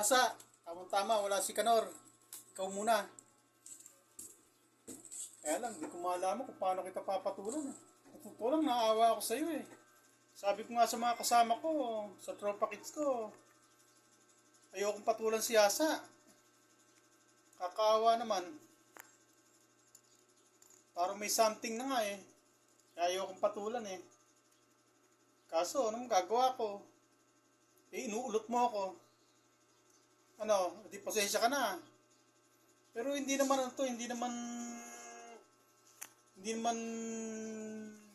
Asa, tamang-tama, wala si Kanor. Ikaw muna. Kaya lang, di ko malaman kung paano kita papatulan. Natutulang, naawa ako sa'yo eh. Sabi ko nga sa mga kasama ko, sa tropa kids ko, ayokong patulan si Asa. Kakaawa naman. Parang may something na nga eh. Kaya ayokong patulan eh. Kaso, anong gagawa ko? Eh, inuulot mo ako. Ano, di pasensya ka na. Pero hindi naman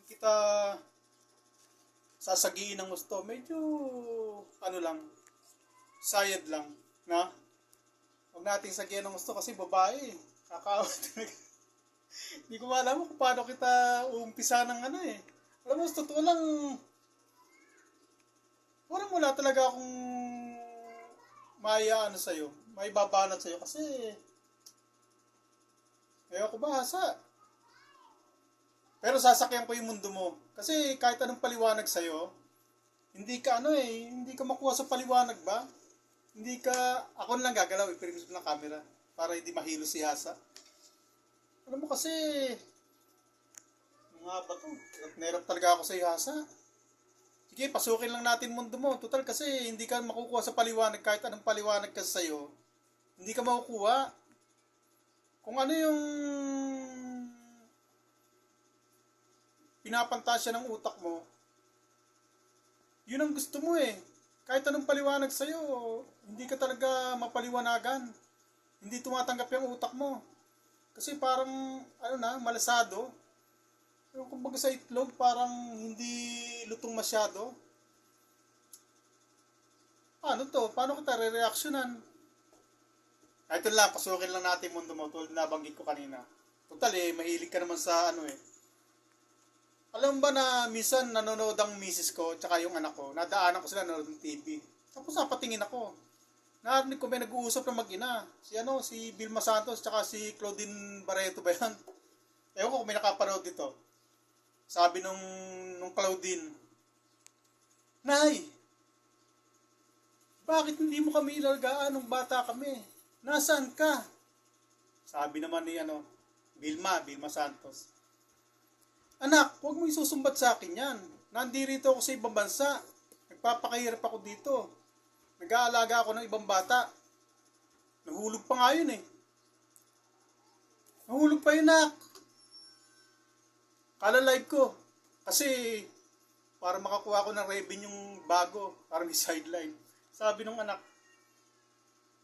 kita sasagiin ng gusto. Medyo, ano lang, sayad lang, na? Huwag nating sagihan ng gusto kasi babae. Kakaawa talaga. Hindi ko alam kung paano kita uumpisa ng ano eh. Alam mo, sa totoo lang, wala talaga akong maya ano sa'yo. May babanat sa'yo kasi ayoko ba asa. Pero sasakyan ko yung mundo mo. Kasi kahit anong paliwanag sa'yo, hindi ka makuha sa paliwanag ba? Ako lang gagalaw, i-permis mo ng camera para hindi mahilo si Asa. Alam mo kasi, mga ba to? Nerap talaga ako sa Asa. Sige, pasukin lang natin mundo mo. Total kasi hindi ka makukuha sa paliwanag kahit anong paliwanag kasi sa'yo. Hindi ka makukuha. Kung ano yung pinapantasya ng utak mo, yun ang gusto mo eh. Kahit anong paliwanag sa'yo, hindi ka talaga mapaliwanagan. Hindi tumatanggap yung utak mo. Kasi parang, malasado. Yung kumbaga sa itlog, parang hindi lutong masyado. Paano kita re-reactionan? Ito lang, pasukin lang natin mundo mo tulad na banggit ko kanina. Total mahilig ka naman sa Alam ba na minsan nanonood ang misis ko tsaka yung anak ko, nadaanan ko sila nanonood ng TV. Tapos napatingin ako. Narinig ko may nag-uusap ng mag-ina. Si Vilma Santos tsaka si Claudine Barreto ba yan? Ewan ko kung may nakapanood dito. Sabi nung Claudine, Nay, bakit hindi mo kami ilalagaan nung bata kami? Nasaan ka? Sabi naman ni Vilma Santos. Anak, huwag mo isusumbat sa akin yan. Nandirito ako sa ibang bansa. Nagpapakahirap ako dito. Nag-aalaga ako ng ibang bata. Nahulog pa nga yun eh. Nahulog pa yun, nak. Kala live ko. Kasi, para makakuha ko ng revenue yung bago. Para may sideline. Sabi nung anak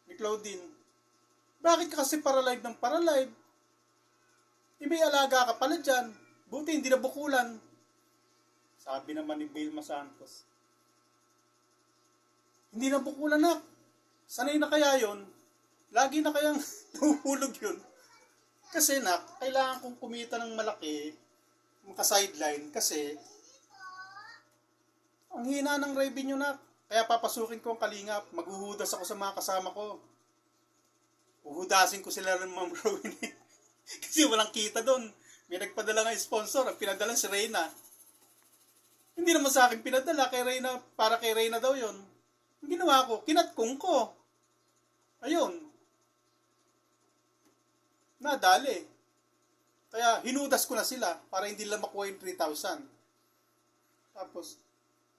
ni Claudine, bakit ka kasi para live ng para live? May alaga ka pala dyan. Buti hindi nabukulan. Sabi naman ni Vilma Santos, hindi nabukulan na. Sanay na kaya yon? Lagi na kayang tuhulog yun. Kasi kailangan kong kumita ng malaki, maka-sideline, kasi ang hina ng revenue Kaya papasukin ko ang Kalingap. Maghuhudas ako sa mga kasama ko. Uhudasin ko sila ng Ma'am Rowin. Kasi walang kita doon. May nagpadala ng sponsor. Ang pinadala si Reyna. Hindi naman sa akin pinadala kay Reyna. Para kay Reyna daw yon. Ang ginawa ko, kinatkong ko. Ayun. Nadali. Kaya hinudas ko na sila para hindi lang makuha yung 3,000. Tapos,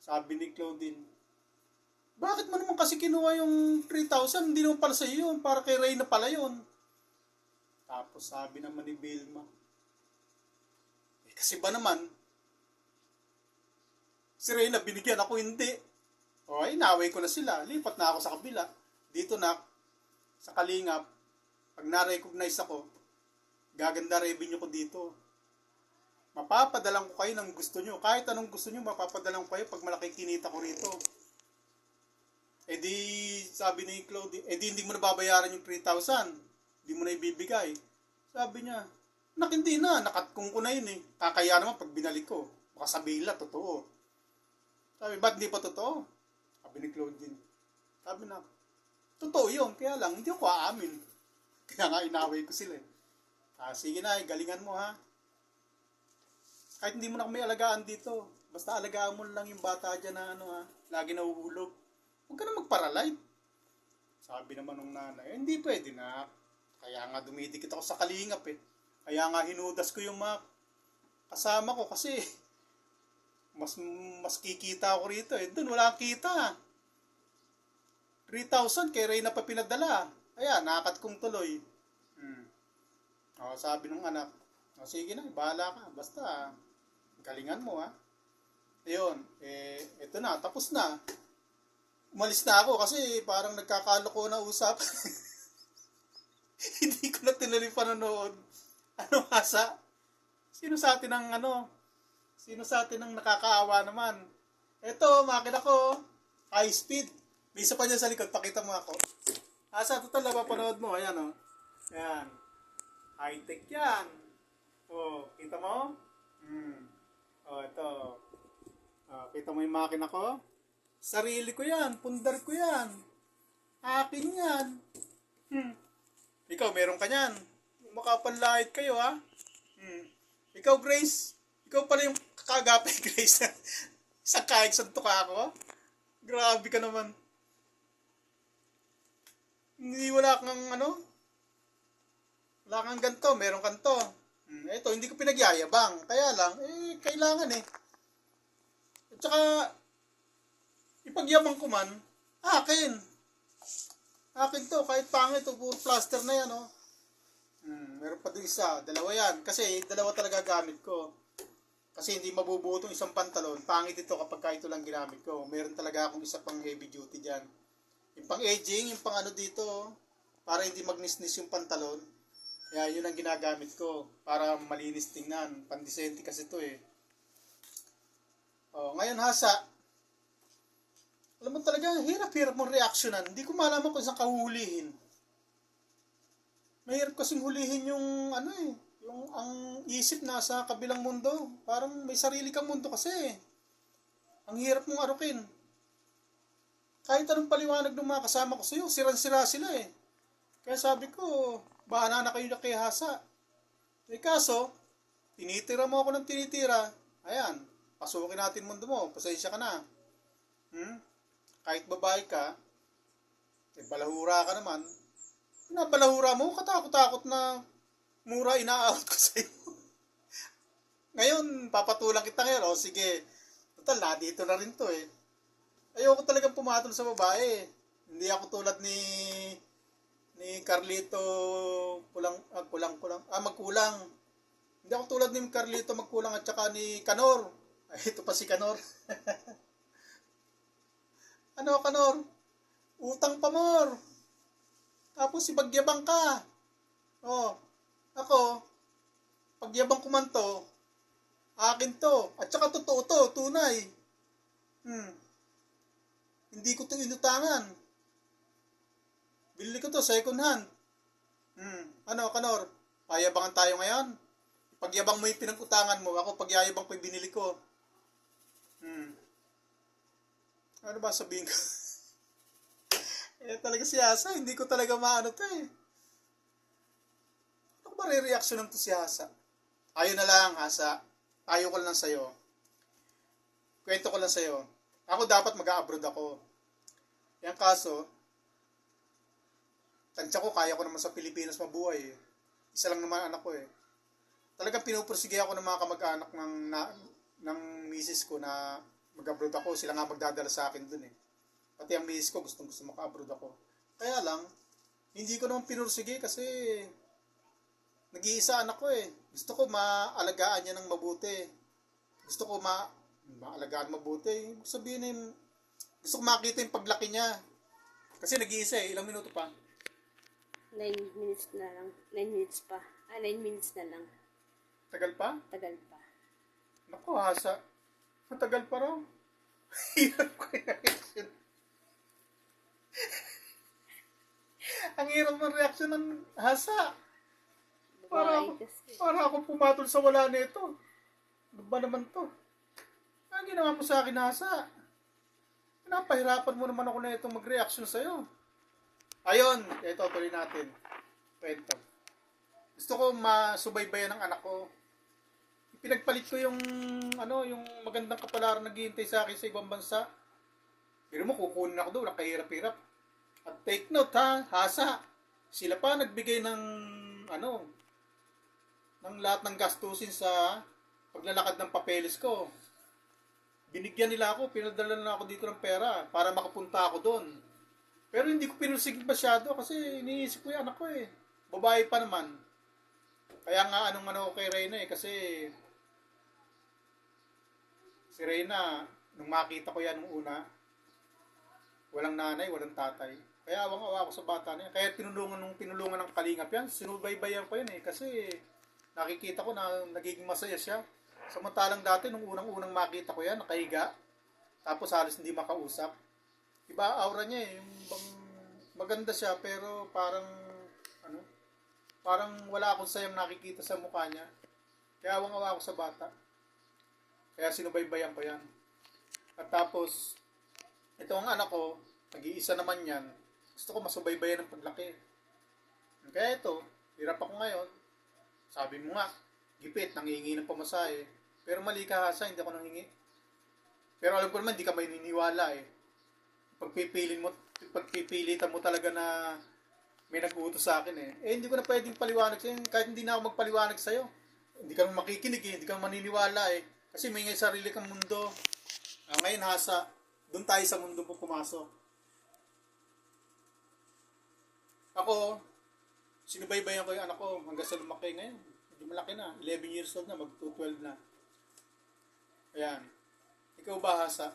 sabi ni Claudine, bakit mo naman kasi kinuha yung 3,000? Hindi naman pala sa iyo yun. Para kay Reyna pala yun. Tapos sabi naman ni Vilma, kasi ba naman, si Reyna binigyan ako hindi. Inaway ko na sila. Lipat na ako sa kabila. Dito sa Kalingap, pag na-recognize ako, gaganda revenue ko dito. Mapapadalang ko kayo ng gusto nyo. Kahit anong gusto nyo, mapapadalang ko kayo pag malaki kinita ko rito. Sabi ni Claudia, hindi mo na babayaran yung 3,000. Hindi mo na ibibigay. Sabi niya, hindi na, nakatkong ko na yun eh. Kakaya naman pag binalik ko. Baka sabihin lang, totoo. Sabi, ba't hindi pa totoo? Sabi ni Claudine. Sabi totoo yun, kaya lang, hindi ako aamin. Kaya nga, inaway ko sila eh. Sige na, galingan mo ha. Kahit hindi mo na kami alagaan dito. Basta alagaan mo lang yung bata dyan na lagi nahuhulog. Huwag ka na magparalive. Sabi naman ng nanay, hindi pwede na. Kaya nga dumidikit ako sa kalingap eh. Kaya nga hinudas ko yung mga kasama ko kasi mas mas kikita ako rito eh. Doon wala kang kita. 3,000 kay Reyna pa pinadala. Ayan, nakat kong tuloy. Sabi ng anak, sige na, bahala ka. Basta, galingan mo ha. Ayun, eto na, tapos na. Umalis na ako kasi parang nagkakaloko na usap. Hindi ko na tinuloy panonood. Ano hasa? Sino sa atin ang Sino sa atin ang nakakaawa naman? Eto, makina ko. High speed. May isa pa niya sa likod. Pakita mo ako. Asa, total na papanood mo. Ayan o. Ayan. High-tech yan. Kita mo? Ito. Kita mo yung makina ko? Sarili ko yan. Pundar ko yan. Akin yan. Ikaw, meron ka yan. Makapanlait kayo, ha? Ikaw, Grace. Ikaw pala yung kakagape, Grace. Isang kahig santo ka ako. Grabe ka naman. Hindi wala kang wala kang ganito, meron kanto. Ito, hindi ko pinagyayabang. Kaya lang, kailangan eh. At saka, ipagyabang ko man, akin. Akin to, kahit pangit, puro plaster na yan, oh. Meron pa din isa, dalawa yan. Kasi, dalawa talaga gamit ko. Kasi hindi mabubuo itong isang pantalon. Pangit ito kapag ito lang ginamit ko. Meron talaga akong isa pang heavy duty dyan. Yung pang edging, yung pang dito, para hindi magnisnis yung pantalon. Kaya yun ang ginagamit ko. Para malinis tingnan. Pandisente kasi ito eh. Ngayon hasa. Alam mo talaga, hirap-hirap mong reaksyonan. Hindi ko malaman kung saan kahuhulihin. Mahirap kasing hulihin yung yung ang isip nasa kabilang mundo. Parang may sarili kang mundo kasi. Ang hirap mong arukin. Kahit anong paliwanag ng mga kasama ko sa'yo, siran-sira sila eh. Kaya sabi ko, bahala na kayo na kay Hasa. Kaso, tinitira mo ako ng tinitira. Ayan, pasukin natin mundo mo. Pasensya ka na. Kahit babae ka, balahura ka naman. Pinabalahura mo, katakot-takot na mura ina-out ko sa'yo. Ngayon, papatulang kita ngayon. Sige, total na, dito na rin to eh. Ayoko talagang pumatol sa babae. Hindi ako tulad ni Carlito magkulang. Hindi ako tulad ni Carlito magkulang at saka ni Kanor. Ito pa si Kanor. Kanor? Utang pa more. Tapos ibagyabang ka. Ako, pagyabang ko man to, akin to. At saka totoo to, tunay. Hindi ko to inutangan. Bili ko to, second hand. Kanor? Payabangan tayo ngayon? Pagyabang mo yung pinag-utangan mo, ako pagyayabang ko yung binili ko. Ano ba sabihin ko? Talaga si Hasa, hindi ko talaga maano to eh. Ano ba re-reaksyonan to si Hasa? Ayun na lang, Hasa. Tayo ko lang sa'yo. Kwento ko lang sa'yo. Ako dapat mag-a-abroad ako. Yan kaso, tansya ko, kaya ko naman sa Pilipinas mabuhay eh. Isa lang naman anak ko eh. Talagang pinupursige ako ng mga kamag-anak ng misis ko na mag-abroad ako. Sila nga magdadala sa akin dun eh. Pati ang misis ko gusto maka-abroad ako. Kaya lang, hindi ko naman pinursige kasi nag-iisa anak ko eh. Gusto ko maalagaan niya ng mabuti. Gusto ko maalagaan mabuti. Sabihin na gusto ko makita yung paglaki niya. Kasi nag-iisa eh. Ilang minuto pa? 9 minutes na lang. 9 minutes pa. 9 minutes na lang. Tagal pa? Tagal pa. Naku, Hasa. Matagal pa raw. Hirap ko yung ang hirap ng reaksyon ng Hasa. Para ako pumatol sa wala nito. Ano ba naman to? Ang ginawa mo sa akin, Hasa? Napahirapan mo naman ako na itong mag-reaction sa'yo. Ayun, ito tuloy natin. Kwento. Gusto ko masubaybayan ng anak ko. Pinagpalit ko yung magandang kapalaran na naghihintay sa akin sa ibang bansa. Pero mo, kukunin ako doon, nakahirap-hirap. At take note ha, hasa. Sila pa nagbigay ng ano, ng lahat ng gastusin sa paglalakad ng papeles ko. Binigyan nila ako, pinadala na ako dito ng pera para makapunta ako doon. Pero hindi ko pinusigit masyado kasi iniisip ko yung anak ko eh. Babae pa naman. Kaya nga anong ano kay Reyna eh, kasi si Reyna, nung makita ko yan nung una, walang nanay, walang tatay. Kaya awang-awa ako sa bata niya. Kaya tinulungan ng kalingap yan, sinubaybayan ko yan eh. Kasi nakikita ko na nagiging masaya siya. Samantalang dati, nung unang-unang makita ko yan, nakahiga. Tapos halos hindi makausap. Iba aura niya eh. Yung maganda siya, pero parang, ano, parang wala akong sayang nakikita sa mukha niya. Kaya awang-awa ako sa bata. Kaya sinubaybayan ko yan. At tapos, ito ang anak ko, nag-iisa naman yan. Gusto ko masubaybayan ng paglaki. Kaya ito, hirap ako ngayon. Sabi mo nga, gipit, nangihingi ng pamasahe. Pero mali ka Hasa, hindi ako nanghingi. Pero alam ko naman, hindi ka may niniwala eh. Pagpipilitan mo talaga na may nag-uutos sa akin eh. Eh, hindi ko na pwedeng paliwanag sa'yo. Kahit hindi na ako magpaliwanag sa'yo. Hindi ka makikinig eh, hindi ka maniniwala eh. Kasi may ngay sarili kang mundo. Ngayon Hasa, doon tayo sa mundo mo pumasok. Ako, sinubaybayan ko yung anak ko hanggang sa lumaki ngayon. Hindi malaki na, 11 years old na, mag-12 na. Ayan. Ikaw ba Hasa?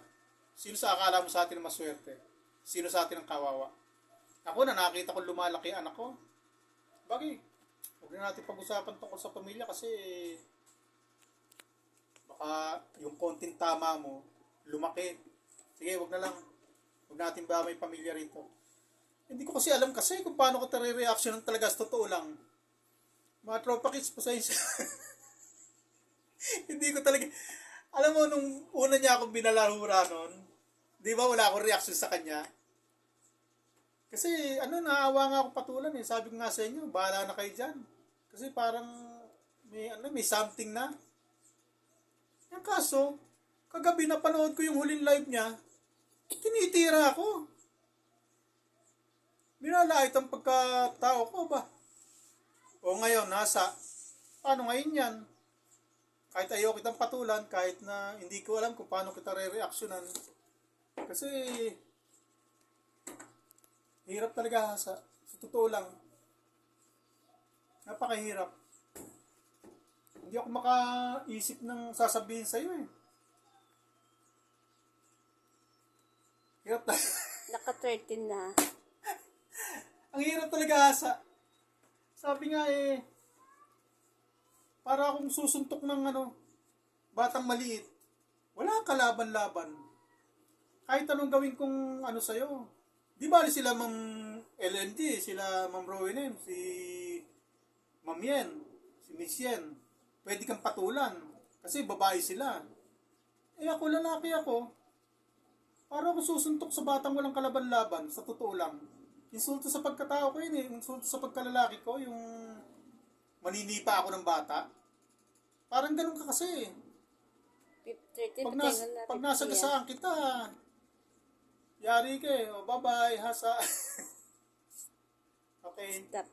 Sino sa akala mo sa atin ang maswerte? Sino sa atin ang kawawa? Ako na nakita ko lumalaki ang anak ko. Bagay, huwag na natin pag-usapan tungkol sa pamilya kasi baka yung konting tama mo, lumaki. Sige, wag na lang. Huwag natin ba may pamilya rito. Hindi ko kasi alam kasi kung paano ko reaction talaga sa totoo lang. Mga tropa kids, pasensya. Hindi ko talaga. Alam mo, nung una niya akong binalahura nun, di ba wala akong reaction sa kanya? Kasi, naawa nga ako patulan eh. Sabi ko nga sa inyo, bahala na kayo dyan. Kasi parang, may something na. Yung kaso, kagabi napanood ko yung huling live niya, tinitira ako. Binalait ang pagkatao ko ba? O ngayon, paano ngayon yan? Kahit ayaw kitang patulan, kahit na hindi ko alam kung paano kita re-reactionan. Kasi, hirap talaga Hasa. Sa totoo lang. Napakahirap. Hindi ako makaisip ng sasabihin sa'yo eh. Hirap talaga. Naka-13 na. Ang hirap talaga Hasa. Sabi nga eh, para akong susuntok ng batang maliit. Wala kalaban-laban. Kahit anong gawin kong sa'yo. Di ba sila Ma'am LND, sila Ma'am Rowenen, si Ma'am Yen, si Miss Yen. Pwede kang patulan. Kasi babae sila. Eh ako lalaki ako. Para akong susuntok sa batang walang kalaban-laban, sa totoo lang. Insulto sa pagkatao ko yun eh. Insulto sa pagkalalaki ko, yung maninipa ako ng bata. Parang ganun ka kasi. 13 Pag nasa gasaan kita, yari ka eh. O, bye-bye, Hasa. Okay. Stop.